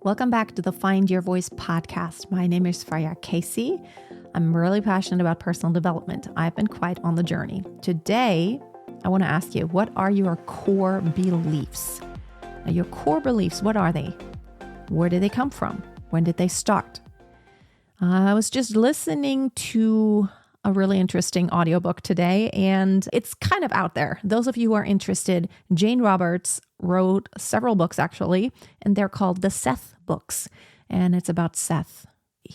Welcome back to the Find Your Voice podcast. My name is Freya Casey. I'm really passionate about personal development. I've been quite on the journey. Today, I want to ask you, what are your core beliefs? Now, your core beliefs, what are they? Where did they come from? When did they start? I was just listening to a really interesting audiobook today, and it's kind of out there. Those of you who are interested, Jane Roberts wrote several books actually, and they're called the Seth books. And it's about Seth,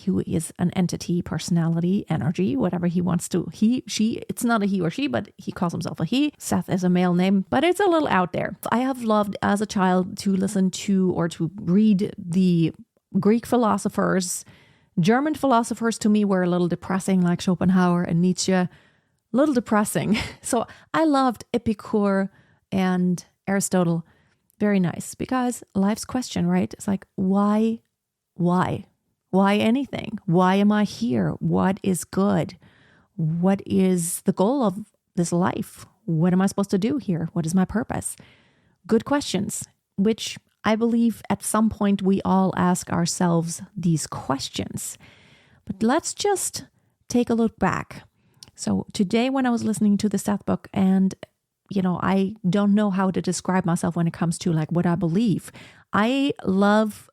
who is an entity, personality, energy, whatever he wants to. He, she, it's not a he or she, but he calls himself a he. Seth is a male name, but it's a little out there. I have loved as a child to listen to or to read the Greek philosophers. German philosophers to me were a little depressing, like Schopenhauer and Nietzsche, a little depressing. So I loved Epicure and Aristotle. Very nice, because life's question, right? It's like, why? Why anything? Why am I here? What is good? What is the goal of this life? What am I supposed to do here? What is my purpose? Good questions, which I believe at some point we all ask ourselves these questions. But let's just take a look back. So today when I was listening to the Seth book, and I don't know how to describe myself when it comes to like what I believe. I love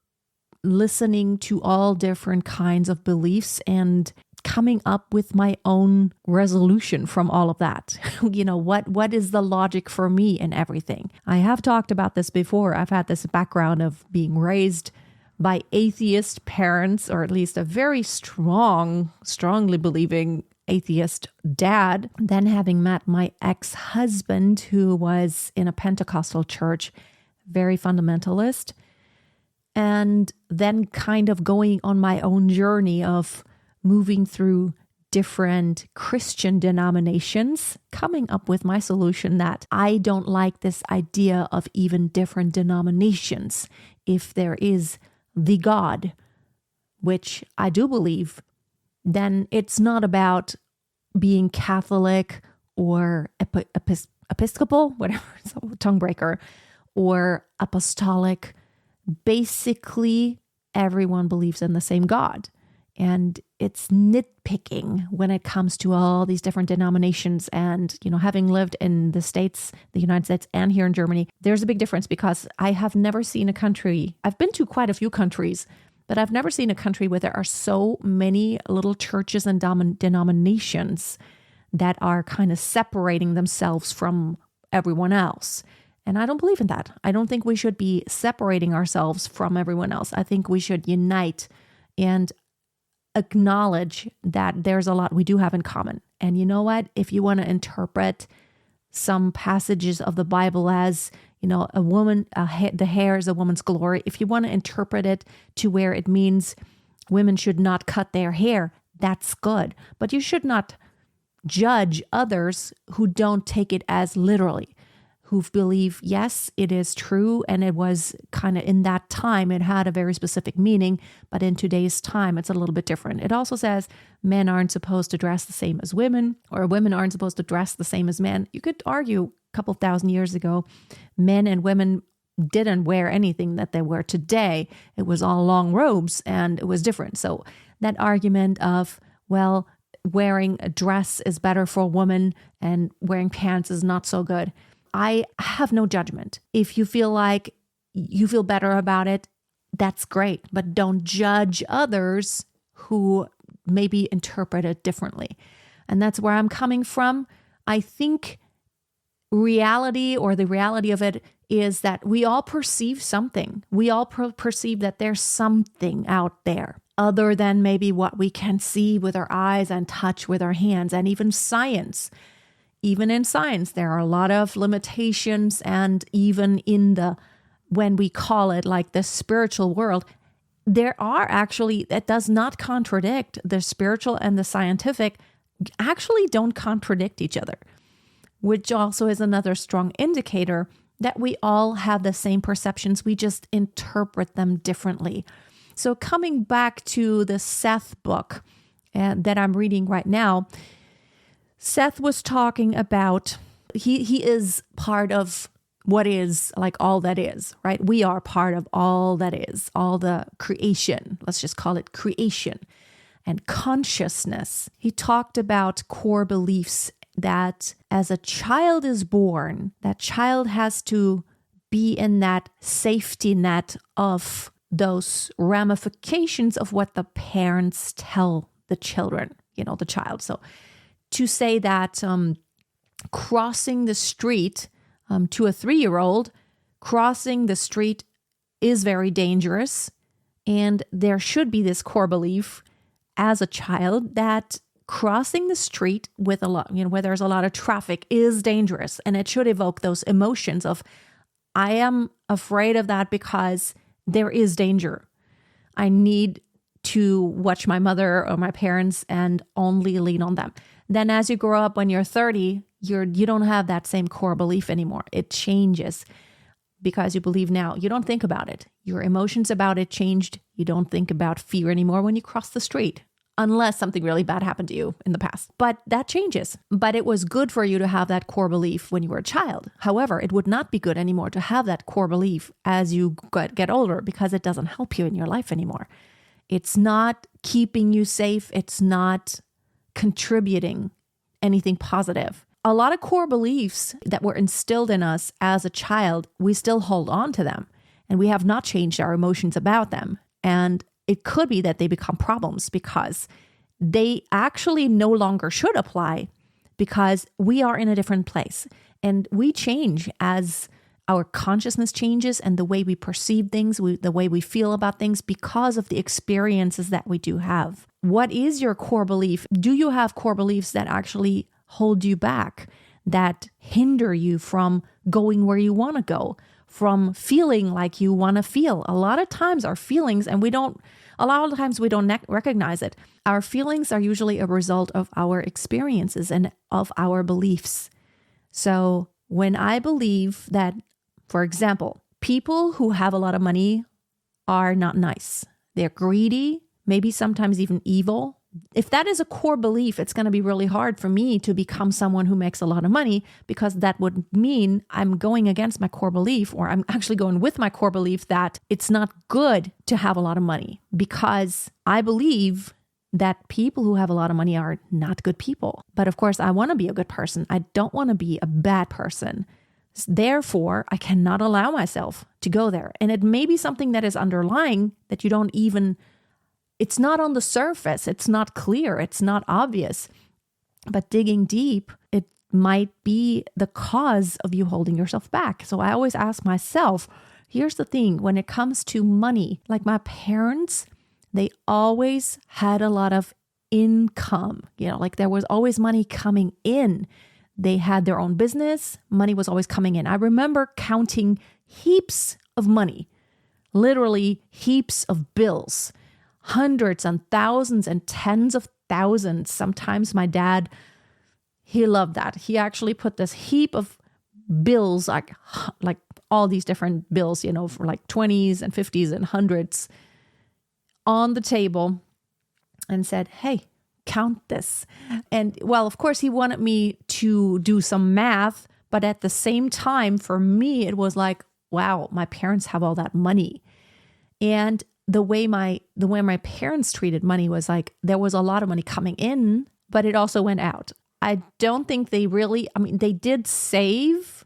listening to all different kinds of beliefs and coming up with my own resolution from all of that. What is the logic for me in everything? I have talked about this before. I've had this background of being raised by atheist parents, or at least a very strongly believing atheist dad. Then having met my ex-husband, who was in a Pentecostal church, very fundamentalist, and then kind of going on my own journey of moving through different Christian denominations, coming up with my solution that I don't like this idea of even different denominations. If there is the God, which I do believe, then it's not about being Catholic or Episcopal, whatever, it's a tongue breaker, or apostolic. Basically, everyone believes in the same God. And it's nitpicking when it comes to all these different denominations. And, having lived in the States, the United States, and here in Germany, there's a big difference, because I have never seen a country, I've been to quite a few countries, but I've never seen a country where there are so many little churches and denominations that are kind of separating themselves from everyone else. And I don't believe in that. I don't think we should be separating ourselves from everyone else. I think we should unite and acknowledge that there's a lot we do have in common. And you know what? If you want to interpret some passages of the Bible as, a woman, the hair is a woman's glory. If you want to interpret it to where it means women should not cut their hair, that's good. But you should not judge others who don't take it as literally, who believe, yes, it is true, and it was kind of in that time, it had a very specific meaning, but in today's time, it's a little bit different. It also says men aren't supposed to dress the same as women, or women aren't supposed to dress the same as men. You could argue a couple thousand years ago, men and women didn't wear anything that they wear today. It was all long robes, and it was different. So that argument of, well, wearing a dress is better for a woman and wearing pants is not so good. I have no judgment. If you feel like you feel better about it, that's great. But don't judge others who maybe interpret it differently. And that's where I'm coming from. I think reality, or the reality of it, is that we all perceive something. We all perceive that there's something out there other than maybe what we can see with our eyes and touch with our hands, and even science. Even in science, there are a lot of limitations, and even in when we call it like the spiritual world, there are actually, that does not contradict. The spiritual and the scientific actually don't contradict each other, which also is another strong indicator that we all have the same perceptions. We just interpret them differently. So coming back to the Seth book that I'm reading right now, Seth was talking about, he is part of what is, like all that is, right? We are part of all that is, all the creation. Let's just call it creation and consciousness. He talked about core beliefs that as a child is born, that child has to be in that safety net of those ramifications of what the parents tell the children, the child. So to say that crossing the street to a 3-year-old, crossing the street is very dangerous. And there should be this core belief as a child that crossing the street with a lot, where there's a lot of traffic is dangerous. And it should evoke those emotions of, I am afraid of that because there is danger. I need to watch my mother or my parents and only lean on them. Then as you grow up, when you're 30, you don't have that same core belief anymore. It changes because you believe now. You don't think about it. Your emotions about it changed. You don't think about fear anymore when you cross the street, unless something really bad happened to you in the past. But that changes. But it was good for you to have that core belief when you were a child. However, it would not be good anymore to have that core belief as you get older because it doesn't help you in your life anymore. It's not keeping you safe. It's not contributing anything positive. A lot of core beliefs that were instilled in us as a child, we still hold on to them and we have not changed our emotions about them. And it could be that they become problems because they actually no longer should apply because we are in a different place and we change as our consciousness changes and the way we perceive things, the way we feel about things because of the experiences that we do have. What is your core belief? Do you have core beliefs that actually hold you back, that hinder you from going where you want to go, from feeling like you want to feel? A lot of times our feelings, and we don't recognize it. Our feelings are usually a result of our experiences and of our beliefs. So when I believe that, for example, people who have a lot of money are not nice, they're greedy, maybe sometimes even evil. If that is a core belief, it's going to be really hard for me to become someone who makes a lot of money because that would mean I'm going against my core belief, or I'm actually going with my core belief that it's not good to have a lot of money because I believe that people who have a lot of money are not good people. But of course, I want to be a good person. I don't want to be a bad person. Therefore, I cannot allow myself to go there. And it may be something that is underlying that you don't even, it's not on the surface. It's not clear. It's not obvious. But digging deep, it might be the cause of you holding yourself back. So I always ask myself, here's the thing, when it comes to money, like my parents, they always had a lot of income, like there was always money coming in. They had their own business. Money was always coming in. I remember counting heaps of money, literally heaps of bills, hundreds and thousands and tens of thousands. Sometimes my dad, he loved that. He actually put this heap of bills, like all these different bills, for like 20s and 50s and hundreds on the table and said, hey, count this. And well, of course, he wanted me to do some math, but at the same time, for me, it was like, wow, my parents have all that money. And the way my parents treated money was like, there was a lot of money coming in, but it also went out. I don't think they did save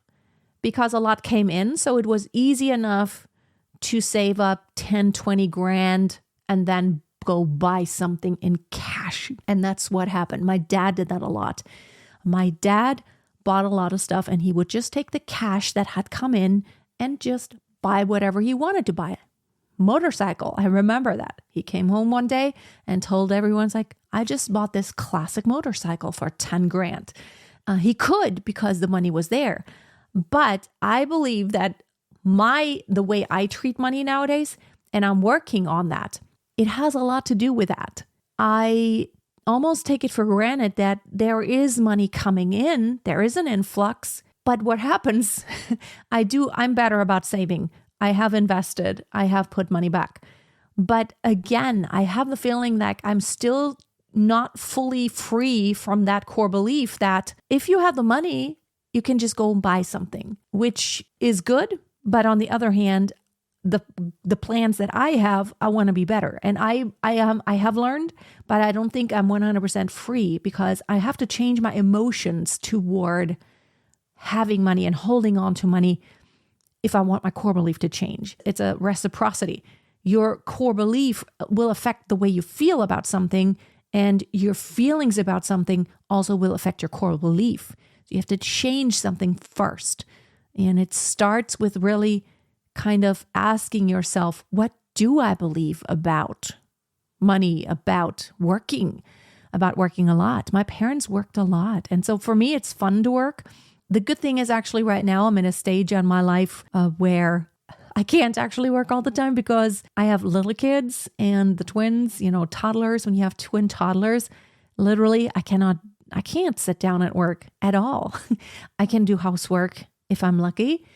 because a lot came in. So it was easy enough to save up 10, 20 grand and then go buy something in cash. And that's what happened. My dad did that a lot. My dad bought a lot of stuff and he would just take the cash that had come in and just buy whatever he wanted to buy. Motorcycle. I remember that. He came home one day and told everyone, I just bought this classic motorcycle for 10 grand. He could because the money was there. But I believe that the way I treat money nowadays, and I'm working on that, it has a lot to do with that. I almost take it for granted that there is money coming in, there is an influx, but what happens, I'm better about saving. I have invested, I have put money back. But again, I have the feeling that I'm still not fully free from that core belief that if you have the money, you can just go and buy something, which is good. But on the other hand, the plans that I have, I want to be better. And I have learned, but I don't think I'm 100% free because I have to change my emotions toward having money and holding on to money if I want my core belief to change. It's a reciprocity. Your core belief will affect the way you feel about something, and your feelings about something also will affect your core belief. So you have to change something first. And it starts with really kind of asking yourself, what do I believe about money, about working a lot? My parents worked a lot. And so for me, it's fun to work. The good thing is actually right now I'm in a stage in my life where I can't actually work all the time because I have little kids and the twins, toddlers. When you have twin toddlers, literally I can't sit down at work at all. I can do housework if I'm lucky,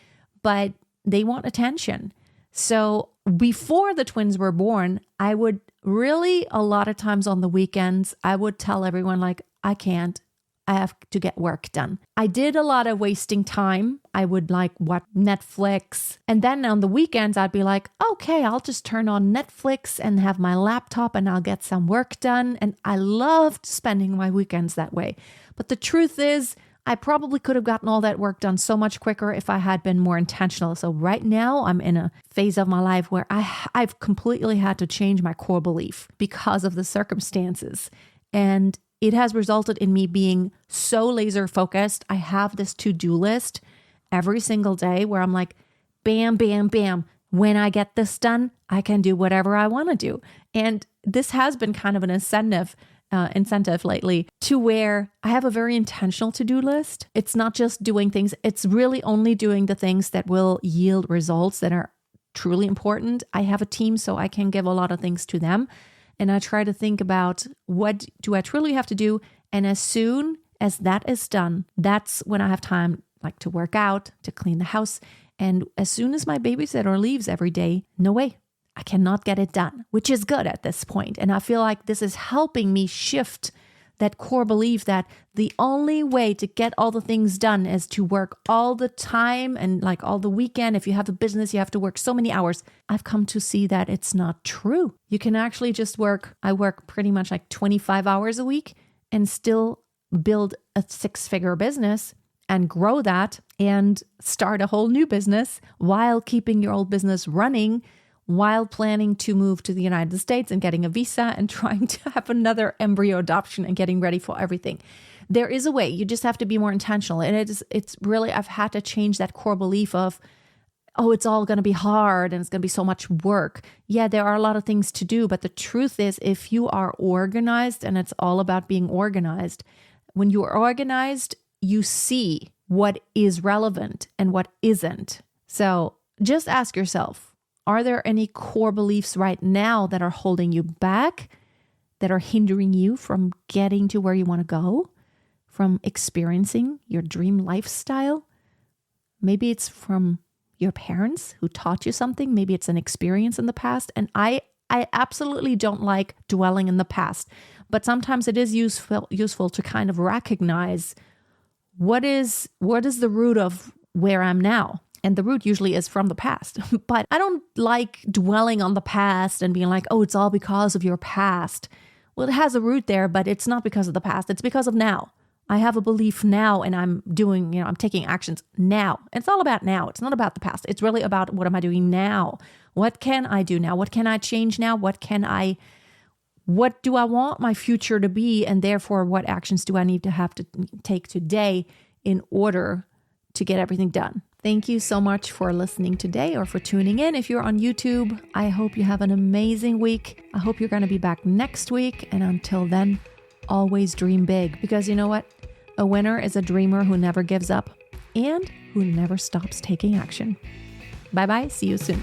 but they want attention. So before the twins were born, I would really, a lot of times on the weekends, I would tell everyone like, I can't. I have to get work done. I did a lot of wasting time. I would watch Netflix. And then on the weekends, I'd be like, okay, I'll just turn on Netflix and have my laptop and I'll get some work done. And I loved spending my weekends that way. But the truth is, I probably could have gotten all that work done so much quicker if I had been more intentional. So right now I'm in a phase of my life where I've completely had to change my core belief because of the circumstances. And it has resulted in me being so laser focused. I have this to-do list every single day where I'm like, bam, bam, bam. When I get this done, I can do whatever I want to do. And this has been kind of an incentive lately to where I have a very intentional to-do list. It's not just doing things. It's really only doing the things that will yield results that are truly important. I have a team, so I can give a lot of things to them. And I try to think about what do I truly have to do? And as soon as that is done, that's when I have time to work out, to clean the house. And as soon as my babysitter leaves every day, no way. I cannot get it done, which is good at this point. And I feel like this is helping me shift that core belief that the only way to get all the things done is to work all the time and all the weekend. If you have a business, you have to work so many hours. I've come to see that it's not true. You can actually just I work pretty much 25 hours a week and still build a 6-figure business and grow that and start a whole new business while keeping your old business running, while planning to move to the United States and getting a visa and trying to have another embryo adoption and getting ready for everything. There is a way. You just have to be more intentional. And it's really, I've had to change that core belief of, oh, it's all going to be hard and it's going to be so much work. Yeah, there are a lot of things to do. But the truth is, if you are organized, and it's all about being organized, when you are organized, you see what is relevant and what isn't. So just ask yourself, are there any core beliefs right now that are holding you back, that are hindering you from getting to where you want to go, from experiencing your dream lifestyle? Maybe it's from your parents who taught you something. Maybe it's an experience in the past. And I absolutely don't like dwelling in the past, but sometimes it is useful to kind of recognize what is the root of where I'm now. And the root usually is from the past. But I don't like dwelling on the past and being like, oh, it's all because of your past. Well, it has a root there, but it's not because of the past. It's because of now. I have a belief now and I'm taking actions now. It's all about now. It's not about the past. It's really about what am I doing now? What can I do now? What can I change now? What do I want my future to be? And therefore, what actions do I need to have to take today in order to get everything done? Thank you so much for listening today or for tuning in. If you're on YouTube, I hope you have an amazing week. I hope you're going to be back next week. And until then, always dream big, because you know what? A winner is a dreamer who never gives up and who never stops taking action. Bye-bye. See you soon.